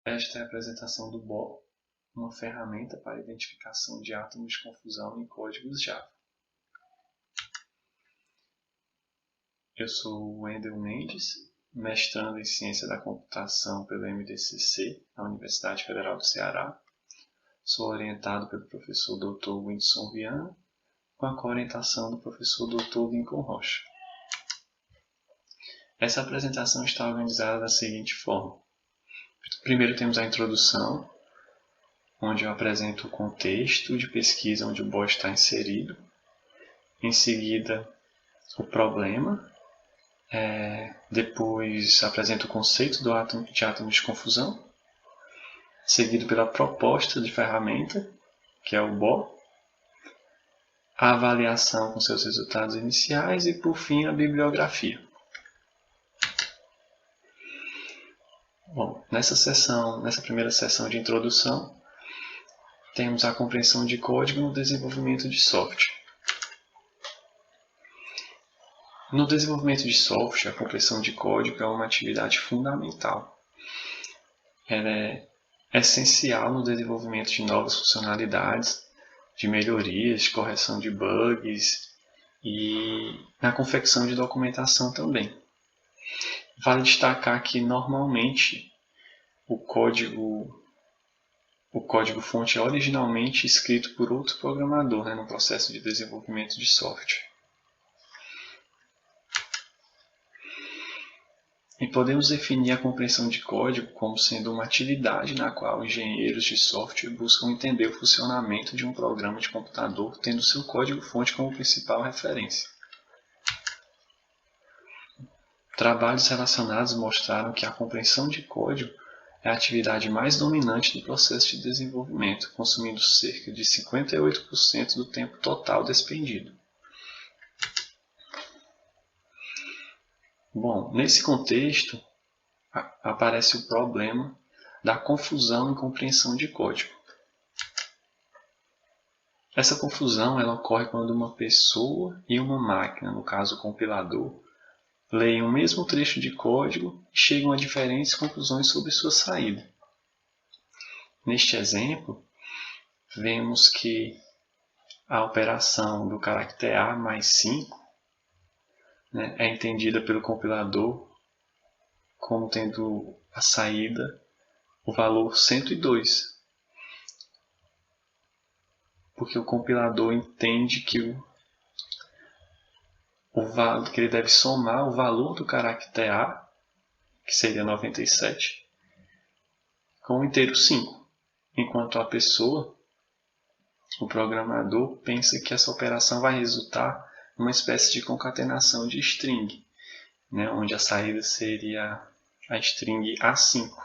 Esta é a apresentação do BOR, uma ferramenta para identificação de átomos de confusão em códigos Java. Eu sou o Wendel Mendes, mestrando em Ciência da Computação pelo MDCC, na Universidade Federal do Ceará. Sou orientado pelo professor Dr. Whindersson Viana, com a coorientação do professor Dr. Lincoln Rocha. Essa apresentação está organizada da seguinte forma. Primeiro temos a introdução, onde eu apresento o contexto de pesquisa onde o BOR está inserido. Em seguida, o problema. Depois apresento o conceito de átomos de confusão, seguido pela proposta de ferramenta, que é o BOR, a avaliação com seus resultados iniciais e, por fim, a bibliografia. Bom, nessa primeira sessão de introdução, temos a compreensão de código no desenvolvimento de software. No desenvolvimento de software, a compreensão de código é uma atividade fundamental. Ela é essencial no desenvolvimento de novas funcionalidades, de melhorias, de correção de bugs e na confecção de documentação também. Vale destacar que normalmente o código-fonte é originalmente escrito por outro programador, no processo de desenvolvimento de software. E podemos definir a compreensão de código como sendo uma atividade na qual engenheiros de software buscam entender o funcionamento de um programa de computador, tendo seu código-fonte como principal referência. Trabalhos relacionados mostraram que a compreensão de código é a atividade mais dominante do processo de desenvolvimento, consumindo cerca de 58% do tempo total despendido. Bom, nesse contexto, aparece o problema da confusão em compreensão de código. Essa confusão ela ocorre quando uma pessoa e uma máquina, no caso o compilador, leem o mesmo trecho de código e chegam a diferentes conclusões sobre sua saída. Neste exemplo, vemos que a operação do caractere A mais 5 é entendida pelo compilador como tendo a saída o valor 102, porque o compilador entende que ele deve somar o valor do caractere A, que seria 97, com o inteiro 5, enquanto a pessoa, o programador, pensa que essa operação vai resultar numa espécie de concatenação de string, onde a saída seria a string A5.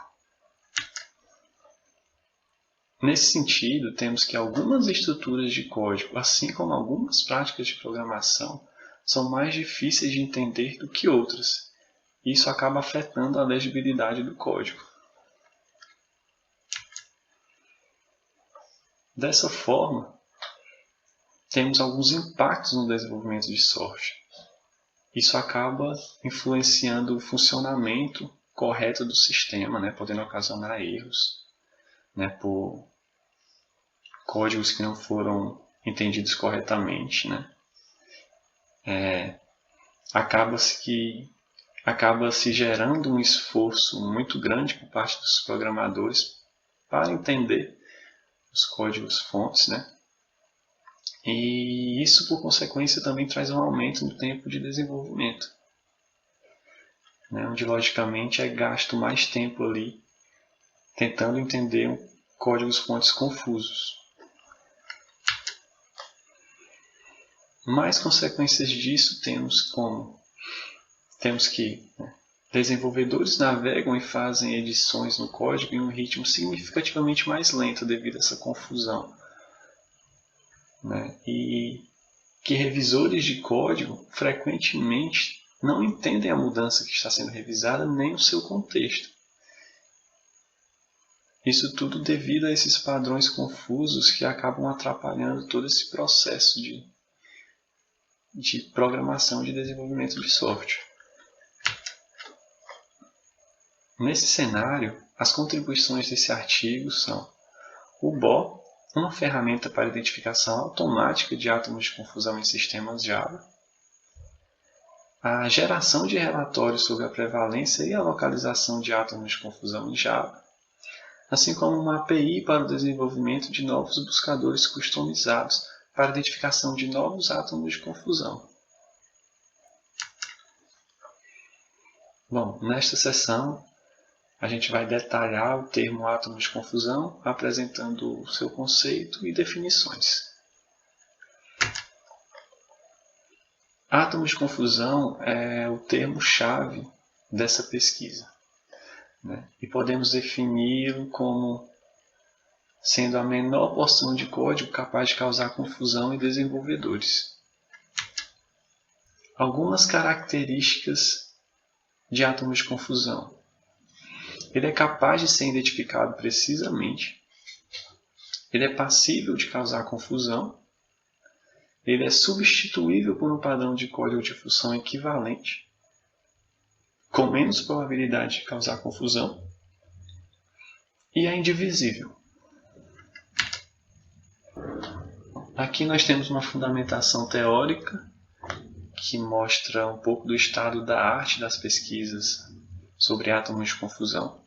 Nesse sentido, temos que algumas estruturas de código, assim como algumas práticas de programação, são mais difíceis de entender do que outras. Isso acaba afetando a legibilidade do código. Dessa forma, temos alguns impactos no desenvolvimento de software. Isso acaba influenciando o funcionamento correto do sistema, podendo ocasionar erros, por códigos que não foram entendidos corretamente. Acaba-se gerando um esforço muito grande por parte dos programadores para entender os códigos-fontes, E isso, por consequência, também traz um aumento no tempo de desenvolvimento, onde, logicamente, é gasto mais tempo ali tentando entender códigos-fontes confusos. Mais consequências disso temos que desenvolvedores navegam e fazem edições no código em um ritmo significativamente mais lento devido a essa confusão. E que revisores de código frequentemente não entendem a mudança que está sendo revisada nem o seu contexto. Isso tudo devido a esses padrões confusos que acabam atrapalhando todo esse processo de programação de desenvolvimento de software. Nesse cenário, as contribuições desse artigo são o BOR, uma ferramenta para identificação automática de átomos de confusão em sistemas Java, a geração de relatórios sobre a prevalência e a localização de átomos de confusão em Java, assim como uma API para o desenvolvimento de novos buscadores customizados para a identificação de novos átomos de confusão. Bom, nesta sessão a gente vai detalhar o termo átomo de confusão, apresentando o seu conceito e definições. Átomo de confusão é o termo-chave dessa pesquisa, né? E podemos defini-lo como sendo a menor porção de código capaz de causar confusão em desenvolvedores. Algumas características de átomo de confusão. Ele é capaz de ser identificado precisamente, ele é passível de causar confusão, ele é substituível por um padrão de código de função equivalente, com menos probabilidade de causar confusão, e é indivisível. Aqui nós temos uma fundamentação teórica que mostra um pouco do estado da arte das pesquisas sobre átomos de confusão.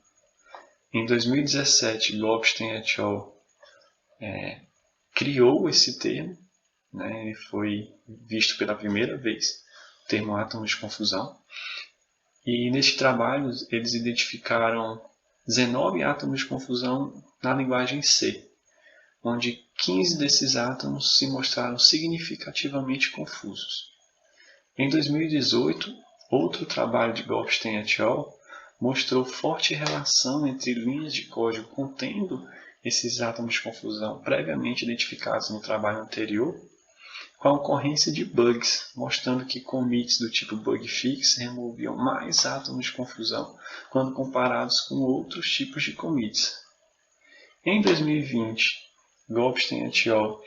Em 2017, Goldstein et al. Criou esse termo, né? Ele foi visto pela primeira vez, o termo átomos de confusão. E neste trabalho eles identificaram 19 átomos de confusão na linguagem C, onde 15 desses átomos se mostraram significativamente confusos. Em 2018, outro trabalho de Goldstein et al. Mostrou forte relação entre linhas de código contendo esses átomos de confusão previamente identificados no trabalho anterior, com a ocorrência de bugs, mostrando que commits do tipo bugfix removiam mais átomos de confusão quando comparados com outros tipos de commits. Em 2020, Goldstein et al.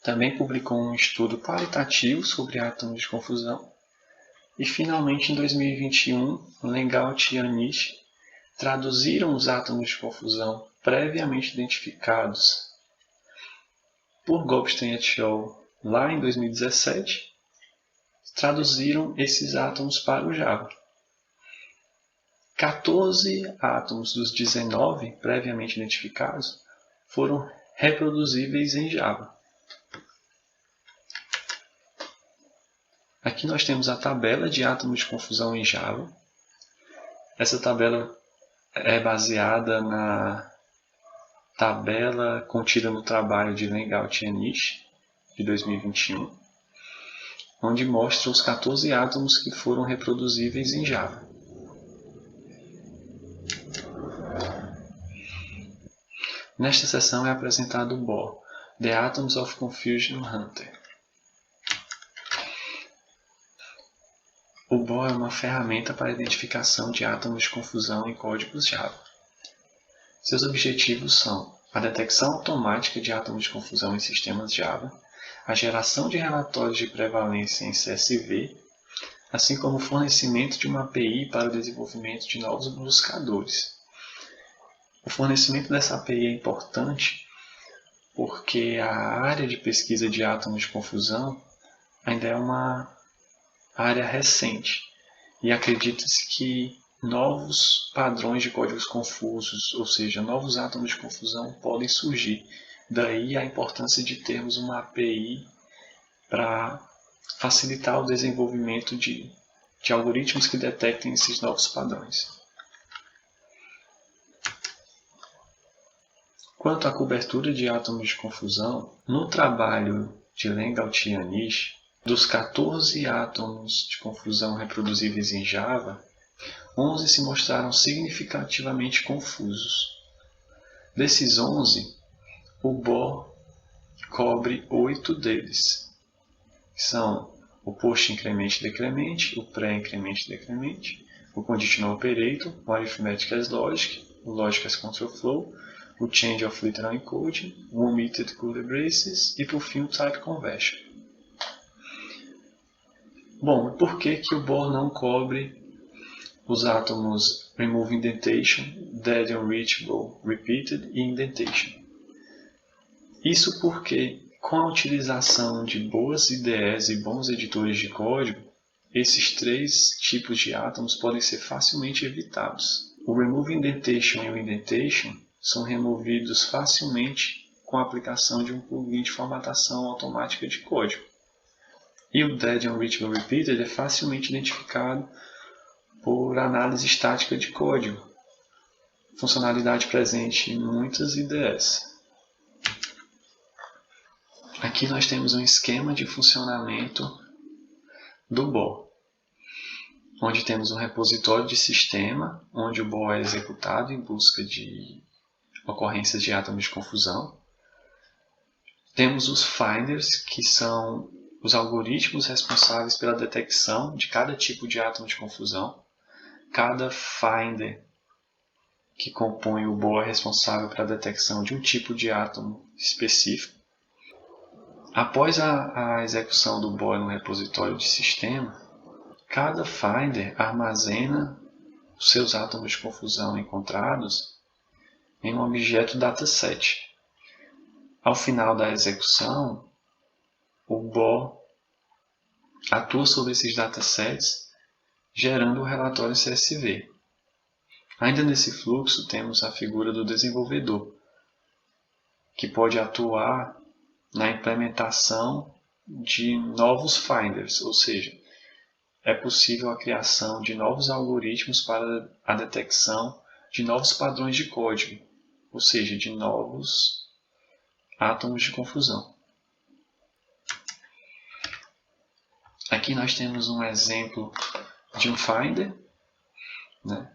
Também publicou um estudo qualitativo sobre átomos de confusão. E finalmente, em 2021, Lengaut e Anish traduziram os átomos de confusão previamente identificados por Goldstein et al. Lá em 2017, traduziram esses átomos para o Java. 14 átomos dos 19 previamente identificados foram reproduzíveis em Java. Aqui nós temos a tabela de átomos de confusão em Java. Essa tabela é baseada na tabela contida no trabalho de Lengaut e Anish, de 2021, onde mostra os 14 átomos que foram reproduzíveis em Java. Nesta seção é apresentado o BOR, The Atoms of Confusion Hunter. O BOR é uma ferramenta para a identificação de átomos de confusão em códigos Java. Seus objetivos são a detecção automática de átomos de confusão em sistemas Java, a geração de relatórios de prevalência em CSV, assim como o fornecimento de uma API para o desenvolvimento de novos buscadores. O fornecimento dessa API é importante porque a área de pesquisa de átomos de confusão ainda é uma área recente e acredita-se que novos padrões de códigos confusos, ou seja, novos átomos de confusão podem surgir. Daí a importância de termos uma API para facilitar o desenvolvimento de algoritmos que detectem esses novos padrões. Quanto à cobertura de átomos de confusão, no trabalho de Lengaut e Anish, dos 14 átomos de confusão reproduzíveis em Java, 11 se mostraram significativamente confusos. Desses 11, o BOR cobre 8 deles. São o post-increment-decrement, o pré-increment-decrement, o conditional operator, o arithmetic as logic, o logic as control flow, o change of literal encoding, o omitted curly braces e, por fim, o type conversion. Bom, por que o BOR não cobre os átomos remove indentation dead unreachable, repeated e indentation. Isso porque, com a utilização de boas IDEs e bons editores de código, esses três tipos de átomos podem ser facilmente evitados. O remove indentation e o indentation são removidos facilmente com a aplicação de um plugin de formatação automática de código. E o dead unreachable repeated é facilmente identificado por análise estática de código, funcionalidade presente em muitas IDEs. Aqui nós temos um esquema de funcionamento do BOR, onde temos um repositório de sistema, onde o BOR é executado em busca de ocorrências de átomos de confusão. Temos os finders, que são os algoritmos responsáveis pela detecção de cada tipo de átomo de confusão. Cada finder que compõe o BOR é responsável pela detecção de um tipo de átomo específico. Após a execução do BOR no repositório de sistema, cada finder armazena os seus átomos de confusão encontrados em um objeto dataset. Ao final da execução, o BOR atua sobre esses datasets, gerando o relatório CSV. Ainda nesse fluxo, temos a figura do desenvolvedor, que pode atuar na implementação de novos finders, ou seja, é possível a criação de novos algoritmos para a detecção de novos padrões de código, ou seja, de novos átomos de confusão. Aqui nós temos um exemplo de um finder, né?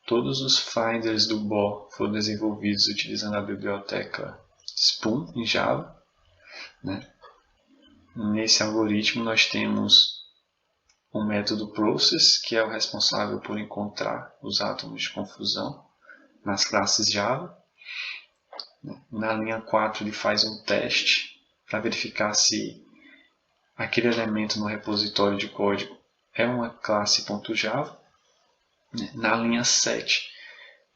Todos os finders do BOR foram desenvolvidos utilizando a biblioteca Spoon em Java, né? Nesse algoritmo nós temos o método process, que é o responsável por encontrar os átomos de confusão nas classes Java. Na linha 4 ele faz um teste para verificar se aquele elemento no repositório de código é uma classe .java. Na linha 7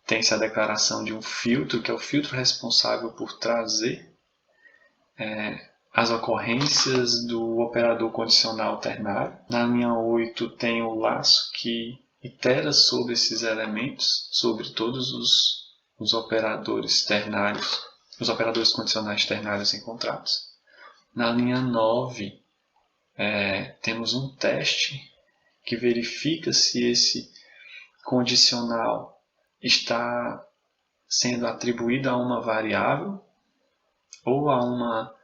tem-se a declaração de um filtro, que é o filtro responsável por trazer as ocorrências do operador condicional ternário. Na linha 8 tem o laço que itera sobre esses elementos, sobre todos os operadores ternários, os operadores condicionais ternários encontrados. Na linha 9 temos um teste que verifica se esse condicional está sendo atribuído a uma variável ou a uma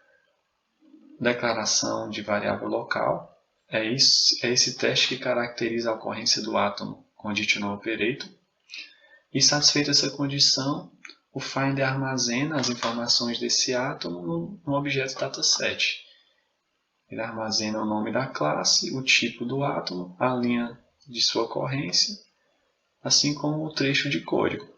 declaração de variável local. É esse teste que caracteriza a ocorrência do átomo conditional operator. E satisfeita essa condição, o finder armazena as informações desse átomo no objeto dataset. Ele armazena o nome da classe, o tipo do átomo, a linha de sua ocorrência, assim como o trecho de código.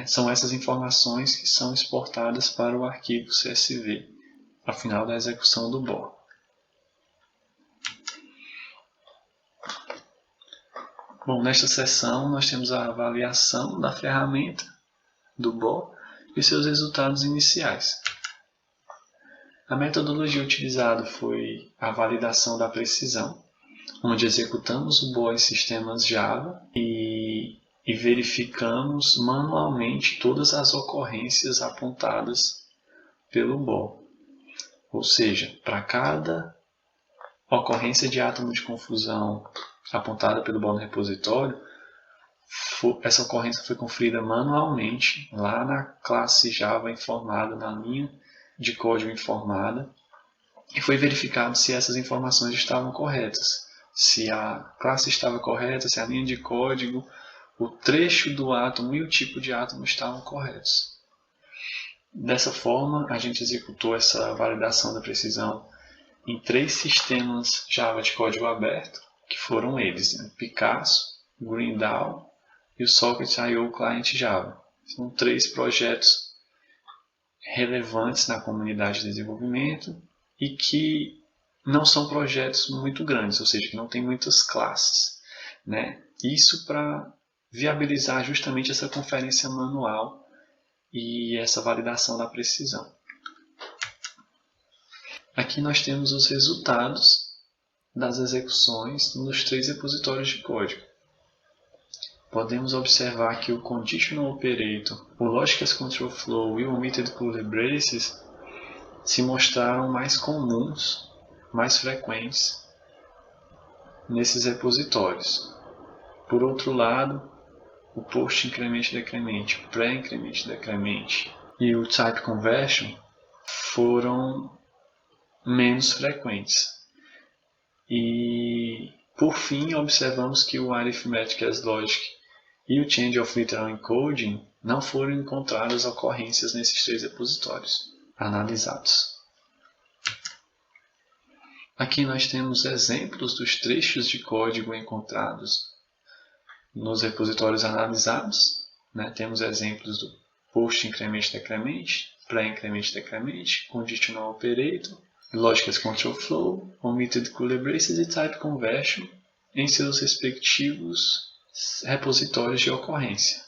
São essas informações que são exportadas para o arquivo CSV, ao final da execução do BOR. Bom, nesta seção nós temos a avaliação da ferramenta do BOR e seus resultados iniciais. A metodologia utilizada foi a validação da precisão, onde executamos o BOR em sistemas Java e verificamos manualmente todas as ocorrências apontadas pelo BOR. Ou seja, para cada ocorrência de átomo de confusão apontada pelo BOR no repositório, essa ocorrência foi conferida manualmente lá na classe Java informada, na linha de código informada, e foi verificado se essas informações estavam corretas, se a classe estava correta, se a linha de código, o trecho do átomo e o tipo de átomo estavam corretos. Dessa forma, a gente executou essa validação da precisão em 3 sistemas Java de código aberto, que foram eles, Picasso, GreenDAO e o Socket.io Client Java. São 3 projetos relevantes na comunidade de desenvolvimento e que não são projetos muito grandes, ou seja, que não tem muitas classes. Isso para viabilizar justamente essa conferência manual e essa validação da precisão. Aqui nós temos os resultados das execuções nos 3 repositórios de código. Podemos observar que o Conditional Operator, o Logic as Control Flow e o Omitted Curly Braces se mostraram mais comuns, mais frequentes nesses repositórios. Por outro lado, o Post Increment Decrement, o Pré-Increment Decrement e o Type Conversion foram menos frequentes. E, por fim, observamos que o Arithmetic as Logic e o Change of Literal Encoding não foram encontradas ocorrências nesses 3 repositórios analisados. Aqui nós temos exemplos dos trechos de código encontrados nos repositórios analisados. Temos exemplos do Post Increment Decrement, Pré-Increment Decrement, Conditional Operator, Logic as Control Flow, Omitted Curly Braces e Type Conversion em seus respectivos repositórios de ocorrência.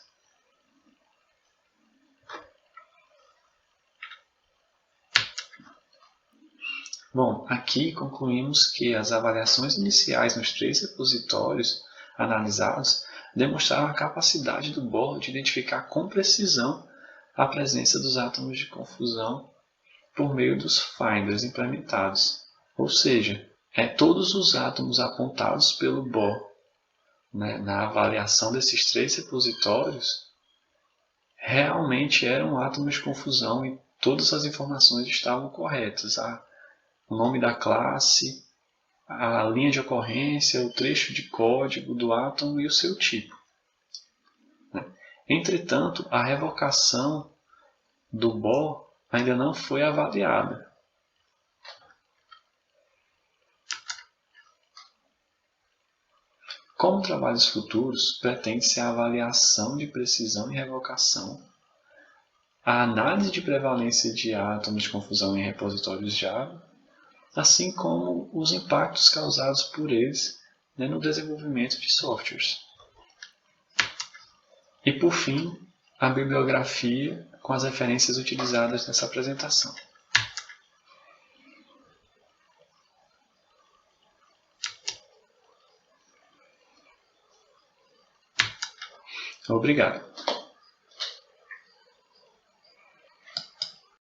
Bom, aqui concluímos que as avaliações iniciais nos 3 repositórios analisados demonstraram a capacidade do BOR de identificar com precisão a presença dos átomos de confusão por meio dos finders implementados. Ou seja, todos os átomos apontados pelo BOR na avaliação desses 3 repositórios realmente eram átomos de confusão e todas as informações estavam corretas. O nome da classe, a linha de ocorrência, o trecho de código do átomo e o seu tipo. Entretanto, a revocação do BOR ainda não foi avaliada. Como trabalhos futuros, pretende-se a avaliação de precisão e revocação, a análise de prevalência de átomos de confusão em repositórios Java, assim como os impactos causados por eles no desenvolvimento de softwares. E, por fim, a bibliografia com as referências utilizadas nessa apresentação. Obrigado.